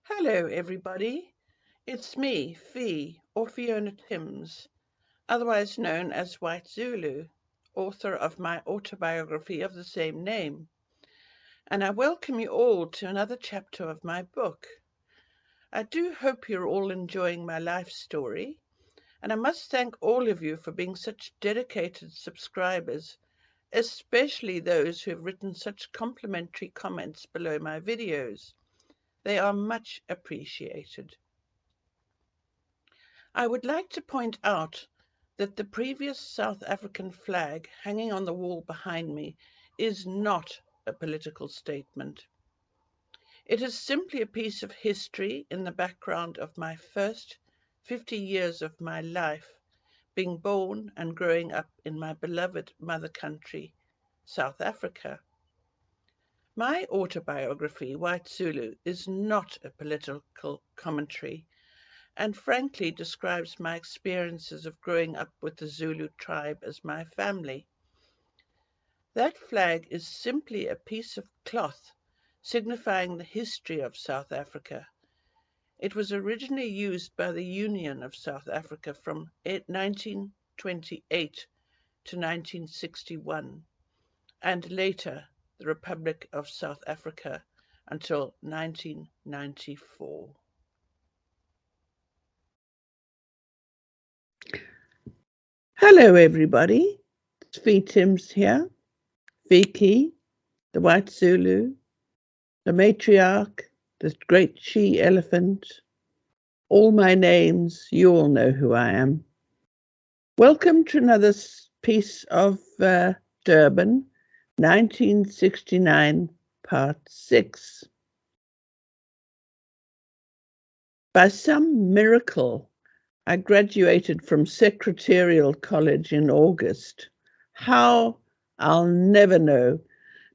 Hello, everybody. It's me, Fiona Timms, otherwise known as White Zulu, author of my autobiography of the same name. And I welcome you all to another chapter of my book. I do hope you're all enjoying my life story, and I must thank all of you for being such dedicated subscribers, especially those who have written such complimentary comments below my videos. They are much appreciated. I would like to point out that the previous South African flag hanging on the wall behind me is not a political statement. It is simply a piece of history in the background of my first 50 years of my life, being born and growing up in my beloved mother country, South Africa. My autobiography, White Zulu, is not a political commentary, and frankly describes my experiences of growing up with the Zulu tribe as my family. That flag is simply a piece of cloth signifying the history of South Africa. It was originally used by the Union of South Africa from 1928 to 1961, and later the Republic of South Africa until 1994. Hello, everybody. It's Fiona Timms here. Vicky, the White Zulu, the matriarch, the great she-elephant. All my names, you all know who I am. Welcome to another piece of Durban, 1969, Part 6. By some miracle, I graduated from Secretarial College in August. How? I'll never know,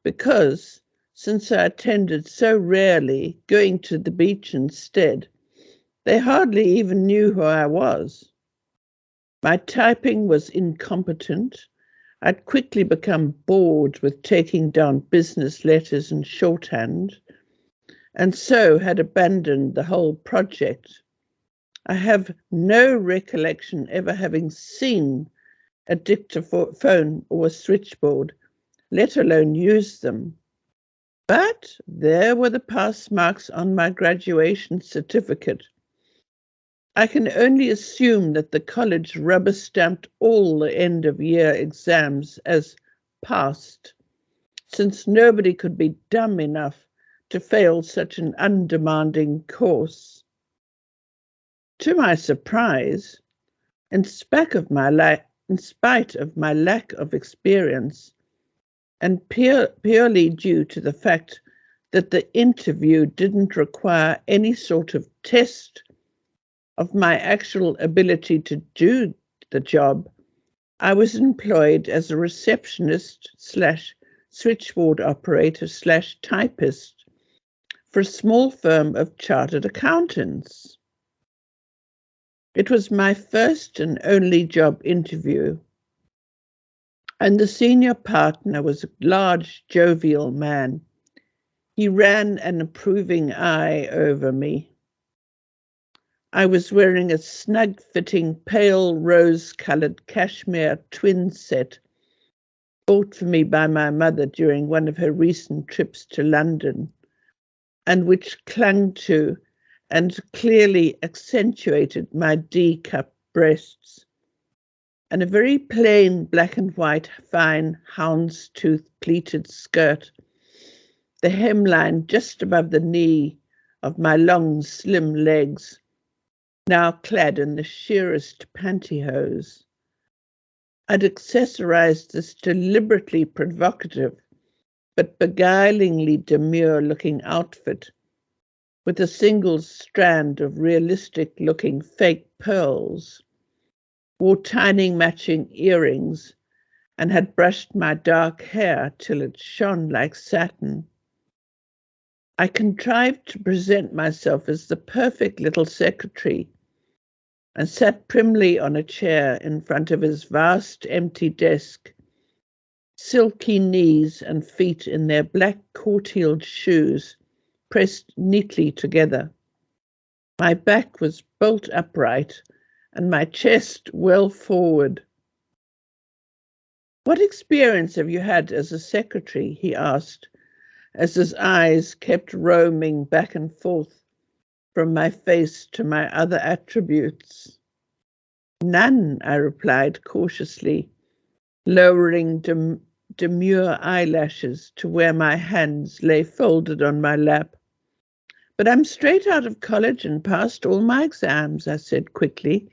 because since I attended so rarely, going to the beach instead, they hardly even knew who I was. My typing was incompetent. I'd quickly become bored with taking down business letters and shorthand, and so had abandoned the whole project. I have no recollection ever having seen a dictaphone or a switchboard, let alone use them. But there were the pass marks on my graduation certificate. I can only assume that the college rubber-stamped all the end-of-year exams as passed, since nobody could be dumb enough to fail such an undemanding course. To my surprise, in spite of my lack of experience, and purely due to the fact that the interview didn't require any sort of test of my actual ability to do the job, I was employed as a receptionist / switchboard operator / typist for a small firm of chartered accountants. It was my first and only job interview, and the senior partner was a large, jovial man. He ran an approving eye over me. I was wearing a snug-fitting, pale rose-coloured cashmere twin set bought for me by my mother during one of her recent trips to London, and which clung to and clearly accentuated my D-cup breasts, and a very plain black and white fine houndstooth pleated skirt, the hemline just above the knee of my long, slim legs, now clad in the sheerest pantyhose. I'd accessorized this deliberately provocative but beguilingly demure-looking outfit with a single strand of realistic-looking fake pearls, wore tiny matching earrings, and had brushed my dark hair till it shone like satin. I contrived to present myself as the perfect little secretary and sat primly on a chair in front of his vast empty desk, silky knees and feet in their black court-heeled shoes pressed neatly together. My back was bolt upright and my chest well forward. What experience have you had as a secretary? He asked, as his eyes kept roaming back and forth from my face to my other attributes. None, I replied cautiously, lowering demure eyelashes to where my hands lay folded on my lap. But I'm straight out of college and passed all my exams, I said quickly,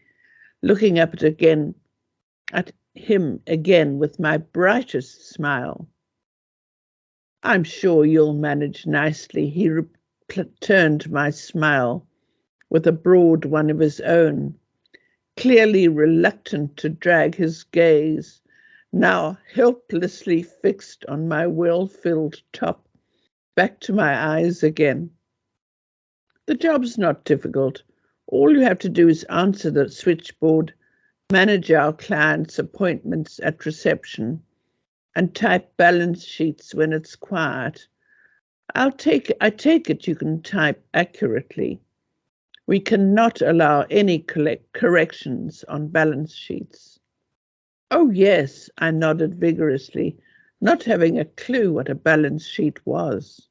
looking up at him again with my brightest smile. I'm sure you'll manage nicely, he returned my smile with a broad one of his own, clearly reluctant to drag his gaze, now helplessly fixed on my well-filled top, back to my eyes again. The job's not difficult. All you have to do is answer the switchboard, manage our clients' appointments at reception, and type balance sheets when it's quiet. I take it you can type accurately. We cannot allow any corrections on balance sheets. Oh yes, I nodded vigorously, not having a clue what a balance sheet was.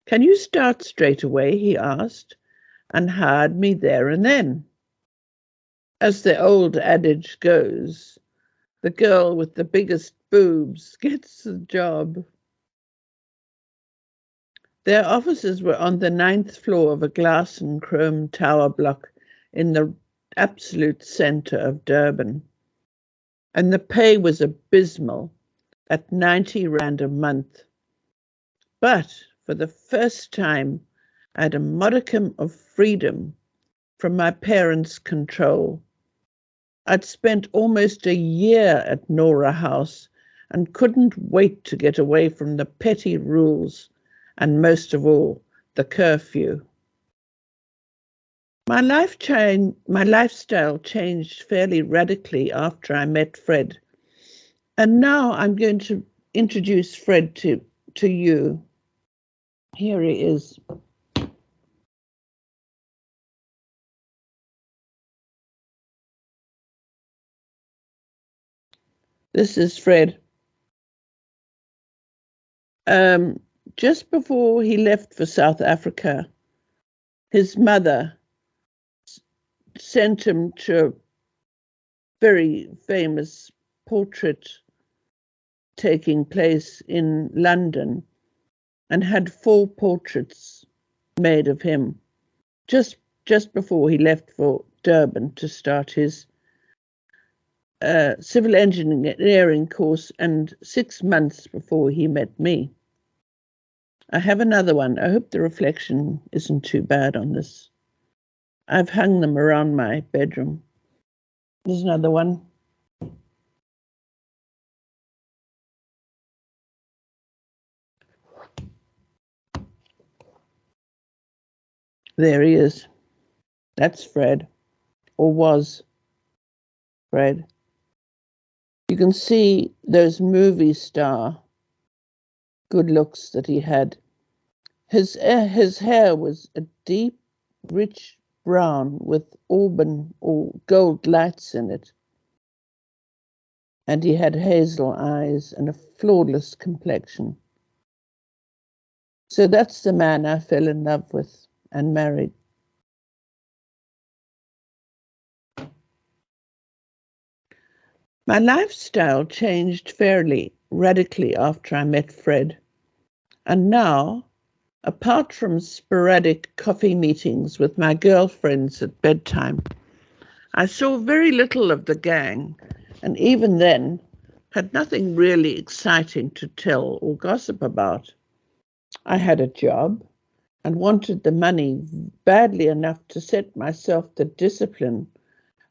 Can you start straight away? He asked, and hired me there and then. As the old adage goes, the girl with the biggest boobs gets the job. Their offices were on the 9th floor of a glass and chrome tower block in the absolute centre of Durban. And the pay was abysmal at 90 Rand a month. But for the first time, I had a modicum of freedom from my parents' control. I'd spent almost a year at Nora House and couldn't wait to get away from the petty rules and, most of all, the curfew. My lifestyle changed fairly radically after I met Fred. And now I'm going to introduce Fred to you. Here he is. This is Fred. Just before he left for South Africa, his mother sent him to a very famous portrait taking place in London and had 4 portraits made of him just before he left for Durban to start his civil engineering course and 6 months before he met me. I have another one. I hope the reflection isn't too bad on this. I've hung them around my bedroom. There's another one. There he is. That's Fred, or was Fred. You can see those movie star good looks that he had. His hair was a deep, rich brown with auburn or gold lights in it. And he had hazel eyes and a flawless complexion. So that's the man I fell in love with and married. My lifestyle changed fairly radically after I met Fred. And now, apart from sporadic coffee meetings with my girlfriends at bedtime, I saw very little of the gang, and even then had nothing really exciting to tell or gossip about. I had a job and wanted the money badly enough to set myself the discipline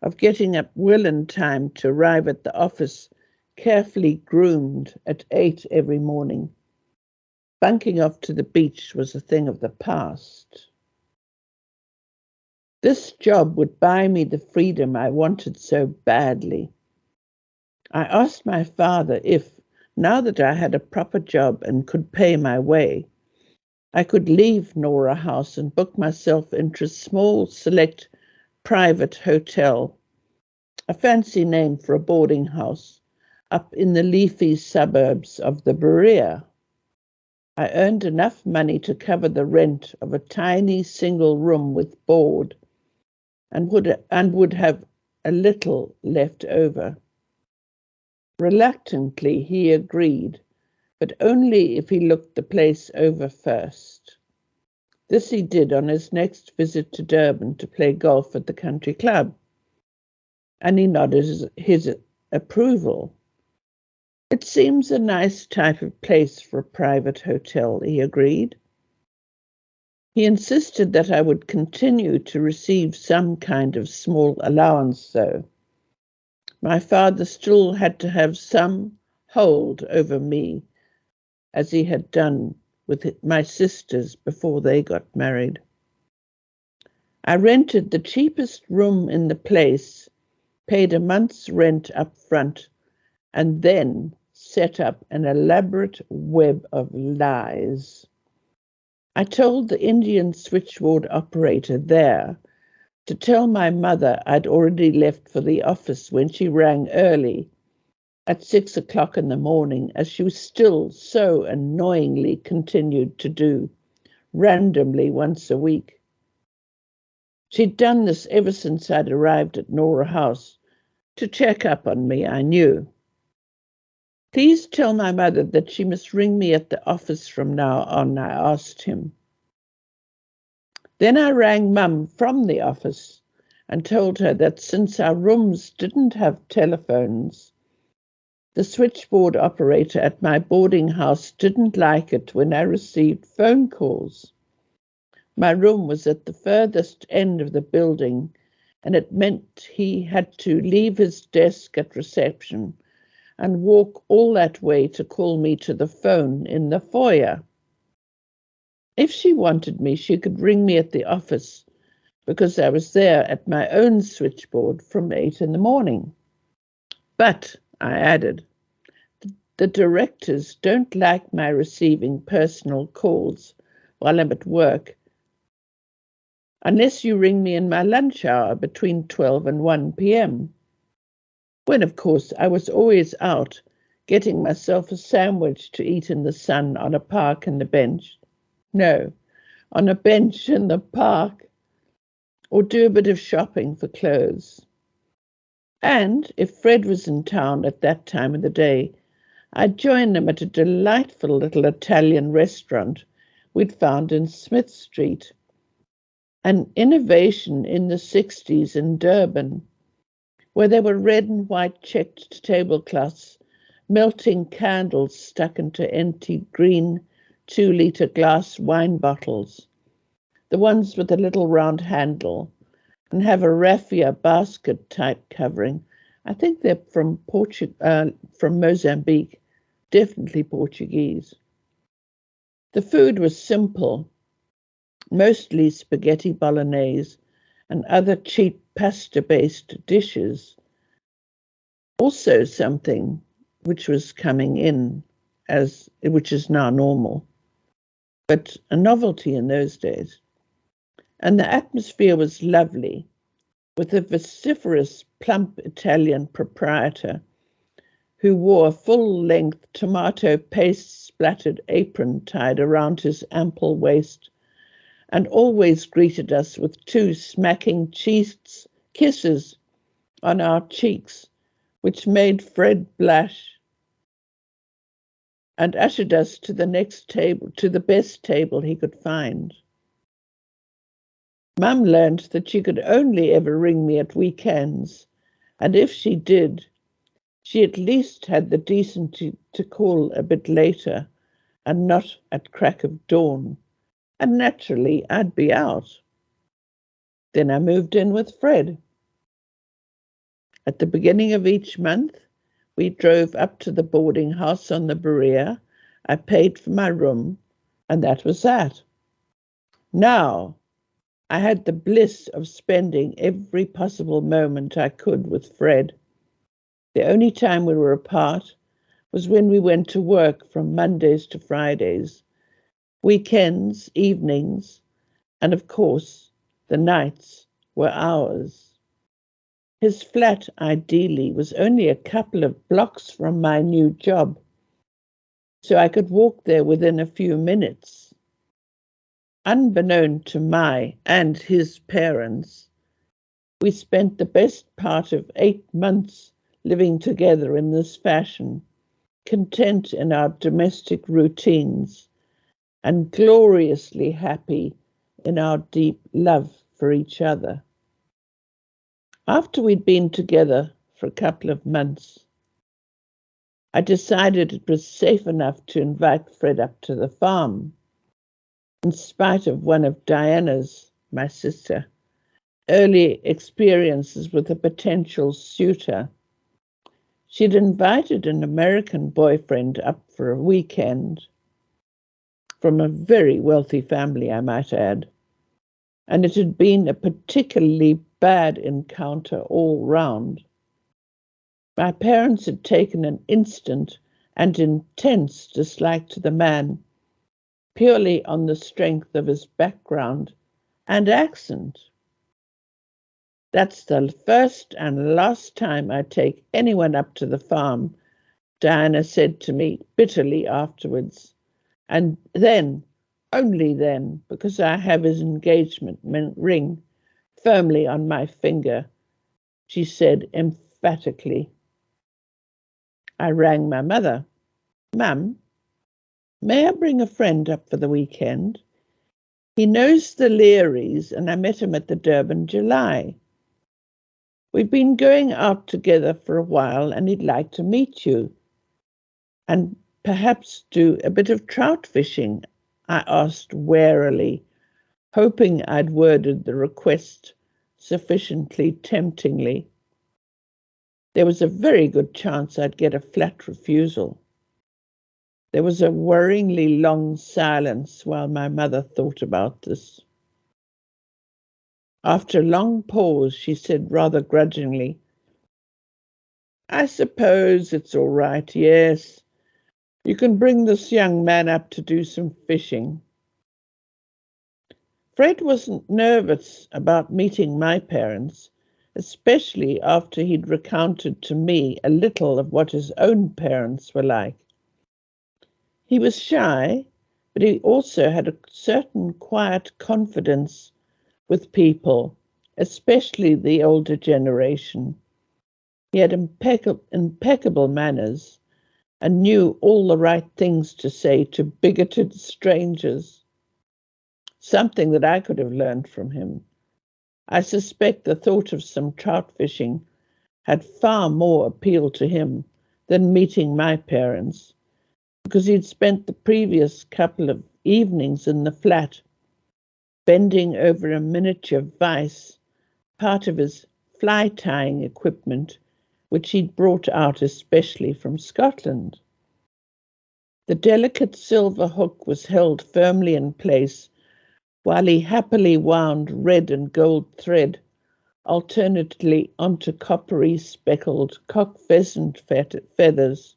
of getting up well in time to arrive at the office carefully groomed at 8 every morning. Bunking off to the beach was a thing of the past. This job would buy me the freedom I wanted so badly. I asked my father if, now that I had a proper job and could pay my way, I could leave Nora House and book myself into a small, select, private hotel, a fancy name for a boarding house, up in the leafy suburbs of the Berea. I earned enough money to cover the rent of a tiny single room with board, and would have a little left over. Reluctantly, he agreed, but only if he looked the place over first. This he did on his next visit to Durban to play golf at the country club, and he nodded his approval. It seems a nice type of place for a private hotel, he agreed. He insisted that I would continue to receive some kind of small allowance, though. My father still had to have some hold over me, as he had done with my sisters before they got married. I rented the cheapest room in the place, paid a month's rent up front, and then set up an elaborate web of lies. I told the Indian switchboard operator there to tell my mother I'd already left for the office when she rang early at 6 o'clock in the morning, as she still so annoyingly continued to do, randomly once a week. She'd done this ever since I'd arrived at Nora House, to check up on me, I knew. Please tell my mother that she must ring me at the office from now on, I asked him. Then I rang Mum from the office and told her that since our rooms didn't have telephones, the switchboard operator at my boarding house didn't like it when I received phone calls. My room was at the furthest end of the building, and it meant he had to leave his desk at reception and walk all that way to call me to the phone in the foyer. If she wanted me, she could ring me at the office, because I was there at my own switchboard from 8 in the morning. But, I added, the directors don't like my receiving personal calls while I'm at work, unless you ring me in my lunch hour between 12 and 1 p.m, when, of course, I was always out getting myself a sandwich to eat in the sun on a park in the bench. No, on a bench in the park, or do a bit of shopping for clothes. And if Fred was in town at that time of the day, I'd join him at a delightful little Italian restaurant we'd found in Smith Street, an innovation in the 60s in Durban, where there were red and white checked tablecloths, melting candles stuck into empty green 2-litre glass wine bottles, the ones with a little round handle, and have a raffia basket type covering. I think they're from Mozambique, definitely Portuguese. The food was simple, mostly spaghetti bolognese and other cheap pasta-based dishes. Also something which was coming in, which is now normal, but a novelty in those days. And the atmosphere was lovely, with a vociferous, plump Italian proprietor who wore a full-length tomato paste-splattered apron tied around his ample waist, and always greeted us with 2 smacking kisses on our cheeks, which made Fred blush, and ushered us to the next table, to the best table he could find. Mum learned that she could only ever ring me at weekends, and if she did, she at least had the decency to call a bit later and not at crack of dawn, and naturally I'd be out. Then I moved in with Fred. At the beginning of each month, we drove up to the boarding house on the Berea. I paid for my room, and that was that. Now, I had the bliss of spending every possible moment I could with Fred. The only time we were apart was when we went to work from Mondays to Fridays, Weekends, evenings, and of course, the nights were ours. His flat, ideally, was only a couple of blocks from my new job, so I could walk there within a few minutes. Unbeknown to my and his parents, we spent the best part of 8 months living together in this fashion, content in our domestic routines and gloriously happy in our deep love for each other. After we'd been together for a couple of months, I decided it was safe enough to invite Fred up to the farm, in spite of one of Diana's, my sister, early experiences with a potential suitor. She'd invited an American boyfriend up for a weekend, from a very wealthy family, I might add, and it had been a particularly bad encounter all round. My parents had taken an instant and intense dislike to the man, purely on the strength of his background and accent. That's the first and last time I take anyone up to the farm, Diana said to me bitterly afterwards. And then, only then, because I have his engagement ring firmly on my finger, she said emphatically. I rang my mother. Mum, may I bring a friend up for the weekend? He knows the Learys and I met him at the Durban July. We've been going out together for a while and he'd like to meet you and perhaps do a bit of trout fishing, I asked warily, hoping I'd worded the request sufficiently temptingly. There was a very good chance I'd get a flat refusal. There was a worryingly long silence while my mother thought about this. After a long pause, she said rather grudgingly, I suppose it's all right, yes. You can bring this young man up to do some fishing. Fred wasn't nervous about meeting my parents, especially after he'd recounted to me a little of what his own parents were like. He was shy, but he also had a certain quiet confidence with people, especially the older generation. He had impeccable manners and knew all the right things to say to bigoted strangers, something that I could have learned from him. I suspect the thought of some trout fishing had far more appeal to him than meeting my parents, because he'd spent the previous couple of evenings in the flat bending over a miniature vise, part of his fly tying equipment, which he'd brought out especially from Scotland. The delicate silver hook was held firmly in place while he happily wound red and gold thread alternately onto coppery speckled cock pheasant feathers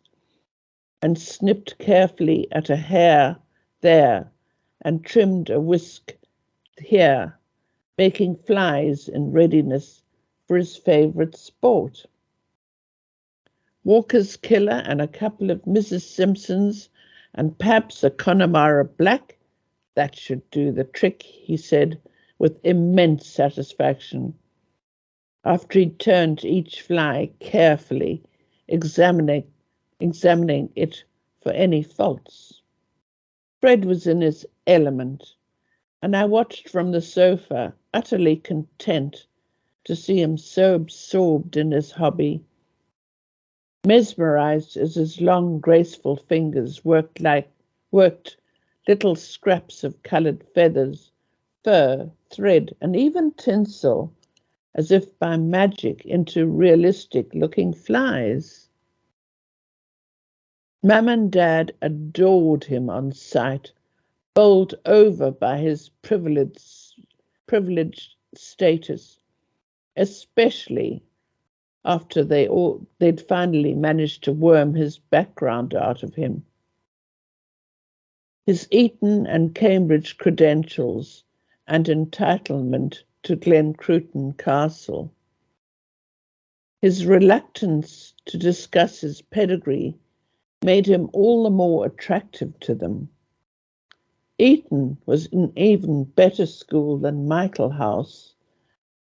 and snipped carefully at a hair there and trimmed a whisk here, making flies in readiness for his favourite sport. Walker's Killer and a couple of Mrs. Simpsons and perhaps a Connemara Black, that should do the trick, he said with immense satisfaction, after he'd turned each fly carefully, examining it for any faults. Fred was in his element, and I watched from the sofa, utterly content to see him so absorbed in his hobby, mesmerized as his long, graceful fingers worked little scraps of coloured feathers, fur, thread, and even tinsel, as if by magic, into realistic-looking flies. Mum and Dad adored him on sight, bowled over by his privileged status, especially after they'd finally managed to worm his background out of him. his Eton and Cambridge credentials, and entitlement to Glencruton Castle. His reluctance to discuss his pedigree made him all the more attractive to them. Eton was an even better school than Michael House,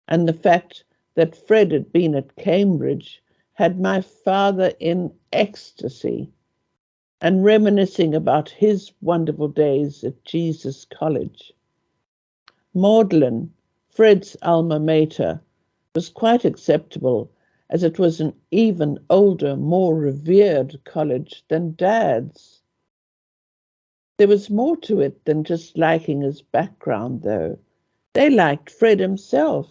and the fact that Fred had been at Cambridge had my father in ecstasy and reminiscing about his wonderful days at Jesus College. Magdalen, Fred's alma mater, was quite acceptable as it was an even older, more revered college than Dad's. There was more to it than just liking his background, though. They liked Fred himself,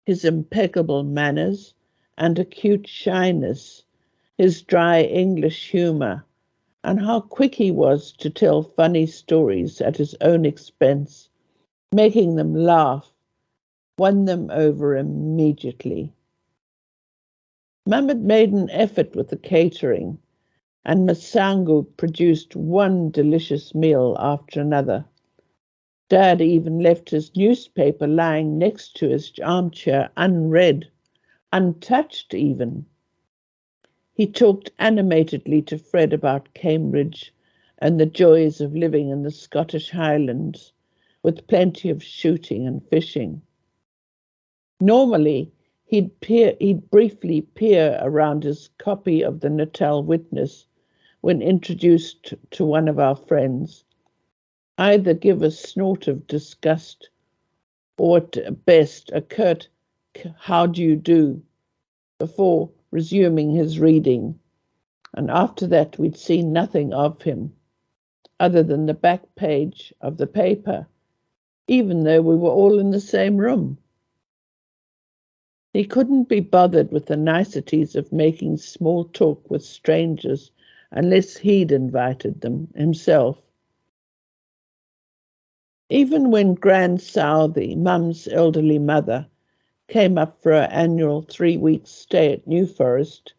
his impeccable manners and acute shyness, his dry English humour, and how quick he was to tell funny stories at his own expense, making them laugh, won them over immediately. Mum had made an effort with the catering, and Masangu produced one delicious meal after another. Dad even left his newspaper lying next to his armchair unread, untouched even. He talked animatedly to Fred about Cambridge and the joys of living in the Scottish Highlands, with plenty of shooting and fishing. Normally, he'd briefly peer around his copy of the Natal Witness when introduced to one of our friends, either give a snort of disgust or at best a curt "how do you do" before resuming his reading, and after that we'd seen nothing of him, other than the back page of the paper, even though we were all in the same room. He couldn't be bothered with the niceties of making small talk with strangers unless he'd invited them himself. Even when Grand Southey, Mum's elderly mother, came up for her annual 3-week stay at New Forest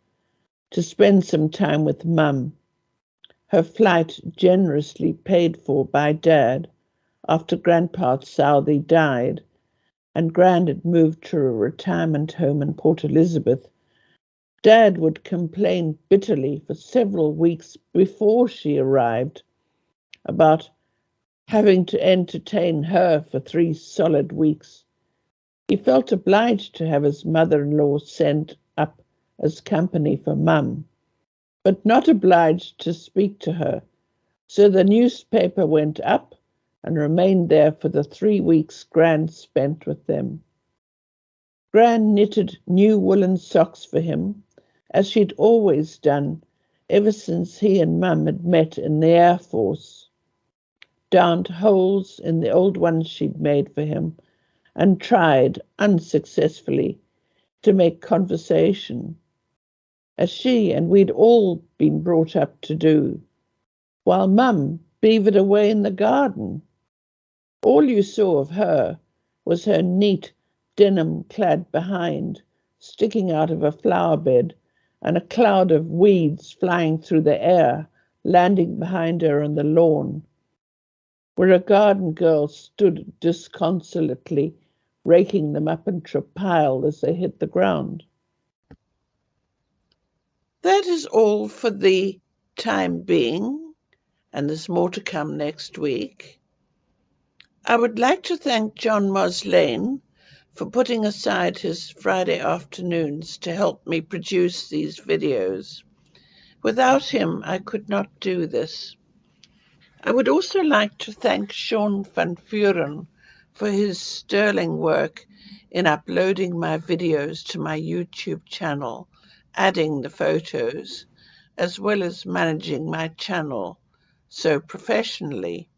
to spend some time with Mum, her flight generously paid for by Dad after Grandpa Southey died and Gran had moved to a retirement home in Port Elizabeth, Dad would complain bitterly for several weeks before she arrived about having to entertain her for 3 solid weeks. He felt obliged to have his mother-in-law sent up as company for Mum, but not obliged to speak to her, so the newspaper went up and remained there for the 3 weeks Gran spent with them. Gran knitted new woolen socks for him, as she'd always done ever since he and Mum had met in the Air Force, darned holes in the old ones she'd made for him, and tried, unsuccessfully, to make conversation, as she and we'd all been brought up to do, while Mum beavered away in the garden. All you saw of her was her neat denim-clad behind, sticking out of a flower bed, and a cloud of weeds flying through the air, landing behind her on the lawn, where a garden girl stood disconsolately, raking them up into a pile as they hit the ground. That is all for the time being, and there's more to come next week. I would like to thank John Moslane for putting aside his Friday afternoons to help me produce these videos. Without him, I could not do this. I would also like to thank Sean van Vuren for his sterling work in uploading my videos to my YouTube channel, adding the photos, as well as managing my channel so professionally.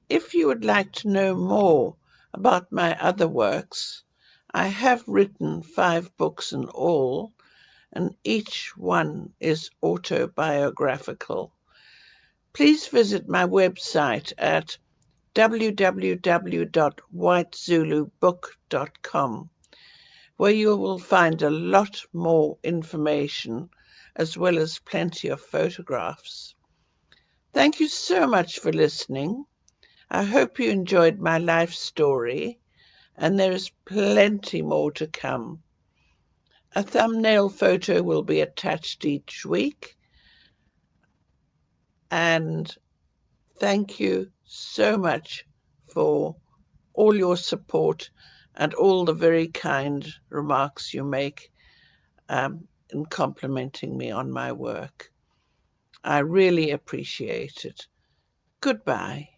If you would like to know more about my other works, I have written 5 books in all, and each one is autobiographical. Please visit my website at www.whitezulubook.com, where you will find a lot more information as well as plenty of photographs. Thank you so much for listening. I hope you enjoyed my life story, and there is plenty more to come. A thumbnail photo will be attached each week, and thank you so much for all your support and all the very kind remarks you make in complimenting me on my work. I really appreciate it. Goodbye.